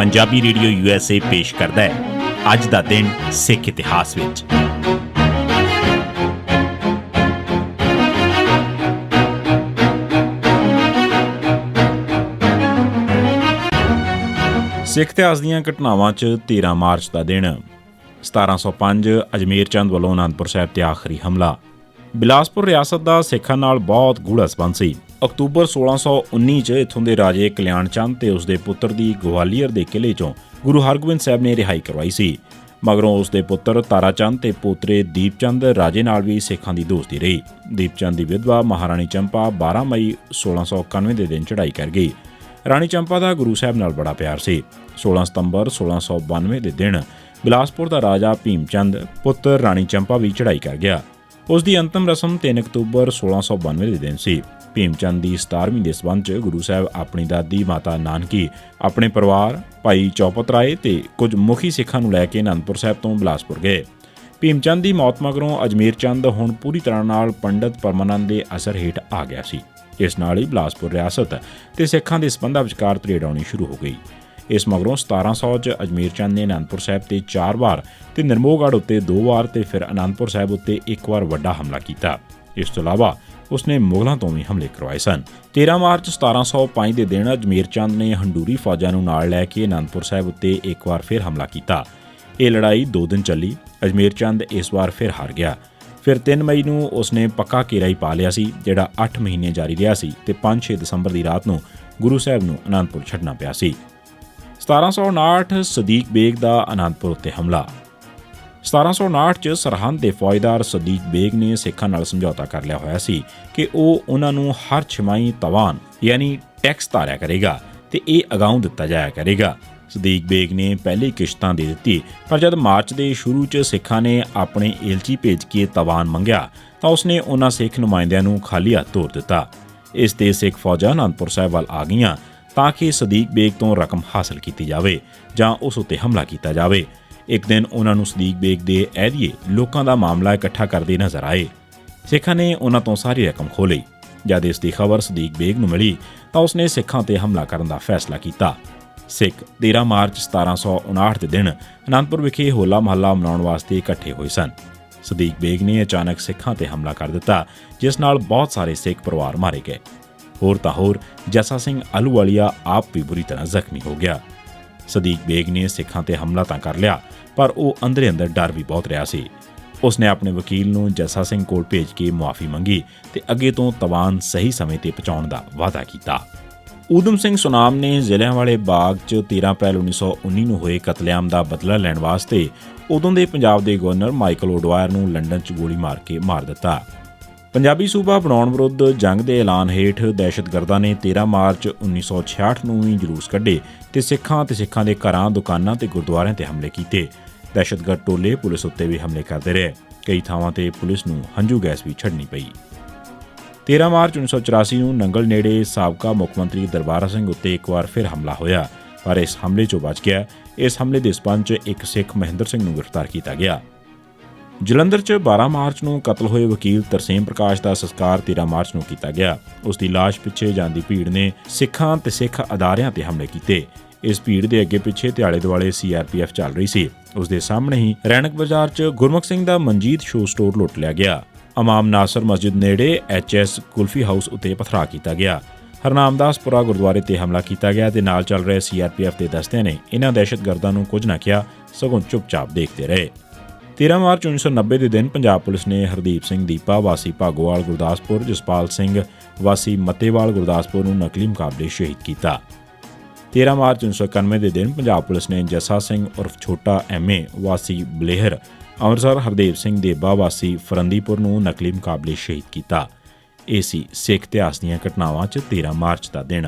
Punjabi radio USA पेश करता है अज दा दिन सिख इतिहास विच। सिख इतिहास दीआं घटनावां च 13 मार्च का दिन 1705 अजमेर चंद वालों आनंदपुर साहिब ते आखिरी हमला। बिलासपुर रियासत का सिखां नाल बहुत गूढ़ा संबंध सी। अक्तूबर 1619 च इत्थों के राजे कल्याण चंद ते उसके पुत्र की ग्वालियर के किले चों गुरु हरगोबिंद साहिब ने रिहाई करवाई सी। मगरों उसके पुत्र तारा चंद ते पोतरे दीप चंद राजे नाल भी सिखां की दोस्ती रही। दीप चंद की विधवा महाराणी चंपा 12 मई 1691 के दिन चढ़ाई कर गई। राणी चंपा का गुरु साहब नाल बड़ा प्यार सी। 16 सितंबर 1692 के दिन बिलासपुर का राजा भीम चंद पुत्र राणी चंपा भी चढ़ाई कर गया। उसकी अंतिम रस्म 3 अक्तूबर 1692 के दिन सी। भीम चंद की 17वीं के संबंध च गुरु साहब अपनी दादी माता नानकी, अपने परिवार, भाई चौपत राय ते कुछ मुखी सिखां नूं लैके आनंदपुर साहिब तो बिलासपुर गए। भीम चंद की मौत मगरों अजमेर चंद हुण पूरी तरह नाल पंडित परमानंद के असर हेठ आ गया सी। इस नाल ही बिलासपुर रियासत ते सिखां दे संबंधां विचकार तरेड़ आउणी शुरू हो गई। इस मगरों 1700 च अजमेर चंद ने आनंदपुर साहिब ते 4 वार ते निर्मोहगढ़ उत्ते 2 वार ते फिर आनंदपुर साहिब उत्ते 1 वार वड्डा हमला किया। इस तो इलावा उसने मुगलों तो भी हमले करवाए सन। 13 मार्च 1705 के दिन अजमेर चंद ने हंडूरी फौजां नूं नाल लैके आनंदपुर साहिब उत्ते 1 वार फिर हमला किया। यह लड़ाई 2 दिन चली। अजमेर चंद इस बार फिर हार गया। फिर 3 मई नूं उसने पक्का घेरा ही पा लिया सी, जिहड़ा 8 महीने जारी रहा सी ते 5-6 दसंबर की रात नूं गुरु साहब नूं आनंदपुर छड्डना पिया सी। 1759 सदीक बेग का आनंदपुर उत्ते हमला। 1759 च सरहंद के फौजदार सदीक बेग ने सिखां नाल समझौता कर लिया होया सी कि वह उन्हां नूं हर छमाही तवान यानी टैक्स तारिया करेगा ते इह अगाऊं दिता जाया करेगा। सदीक बेग ने पहली किश्तां दे दित्ती, पर जब मार्च के शुरू च सिखां ने अपने एलची भेज के तवान मंगिया तो उसने उन्हां सिख नुमाइंदियां नूं खाली हत्थ तोड़ दिता। इस ते सिख फौजां आनंदपुर साहिब वल आ गईयां ताकि सदीक बेग तो रकम हासिल की जाए जां उस उत्ते हमला किया जाए। एक दिन उन्होंने सदीक बेग के अहदिए लोगों का मामला इकट्ठा करते नजर आए। सिखां ने उन्हों तो सारी रकम खो ली। जब इसकी खबर सदीक बेग नूं मिली तो उसने सिखां ते हमला करने का फैसला किया। सिख 13 मार्च 1759 के दिन आनंदपुर विखे होला महला मनाउण वास्ते इकट्ठे होए सन। सदीक बेग ने अचानक सिखां ते हमला कर दिता, जिस नाल बहुत सारे सिख परिवार मारे गए। होर तां होर जसा सिंह आलूवालिया आप भी बुरी तरह जख्मी हो गया। सदीक बेग ने सिखां ते हमला तां कर लिया, पर वह अंदरे अंदर डर भी बहुत रहा सी। उसने अपने वकील नूं जसा सिंह कोल भेज के मुआफ़ी मंगी ते अगे तो तवान सही समय ते पहुंचाउण दा वादा किया। ऊधम सिंह सुनाम ने जलियांवाले बाग च 13 अप्रैल 1919 नूं होए कतलेआम का बदला लैण वास्ते उदों दे पंजाब के गवर्नर माइकल ओडवायर नूं लंडन च गोली मार के मार दिता। पंजाबी सूबा बनाउण विरुद्ध जंग के ऐलान हेठ दहशतगर्दां ने 13 मार्च 1966 नूं भी जलूस कढे ते सिखां दे घरां, दुकानां ते गुरुद्वारिਆਂ ते हमले कीते। दहशतगर्द टोले पुलिस उत्ते भी हमले करते रहे। कई थावां ते पुलिस नूं हंझू गैस भी छड्डनी पई। 13 मार्च 1984 नूं नंगल नेड़े साबका मुख मंत्री दरबारा सिंह उत्ते एक बार फिर हमला होया, पर इस हमले चों बच गया। इस हमले के संबंध च एक सिख महेंद्र सिंह नूं गिरफ्तार किया गया। जलंधर च 12 मार्च नूं कतल होए वकील तरसेम प्रकाश का संस्कार 13 मार्च नूं किया गया। उसकी लाश पिछे जांदी भीड़ ने सिखां ते सिख अदारियां ते हमले कीते। इस भीड़ के अगे पिछे ते आले दुआले CRPF चल रही सी। उसके सामने ही रैणक बाजार च गुरमुख सिंह का मनजीत शो स्टोर लुट लिया गया। इमाम नासर मस्जिद नेड़े HS कुल्फी हाउस उत्ते पथरा किया गया। हरनामदासपुरा गुरुद्वारे ते हमला किया गया ते नाल चल रहे CRPF के दस्तिਆਂ ने इन्हां दहशतगर्दां नूं कुछ ना किया, सगों चुपचाप देखते रहे। 13 मार्च 1990 के दिन पंजाब पुलिस ने हरदीप सिंह दीपा वासी भागोवाल गुरदासपुर, जसपाल सिंह वासी मतेवाल गुरदासपुर नूं नकली मुकाबले शहीद किया। 13 मार्च 1991 के दिन पंजाब पुलिस ने जसा सिंह उर्फ छोटा MA वासी बलेहर, अमृतसर हरदेव सिंह देबा वासी फरंदीपुर नूं नकली मुकाबले शहीद किया। ਇਹ ਸੀ सिख इतिहास ਦੀਆਂ ਘਟਨਾਵਾਂ 'ਚ 13 मार्च का दिन।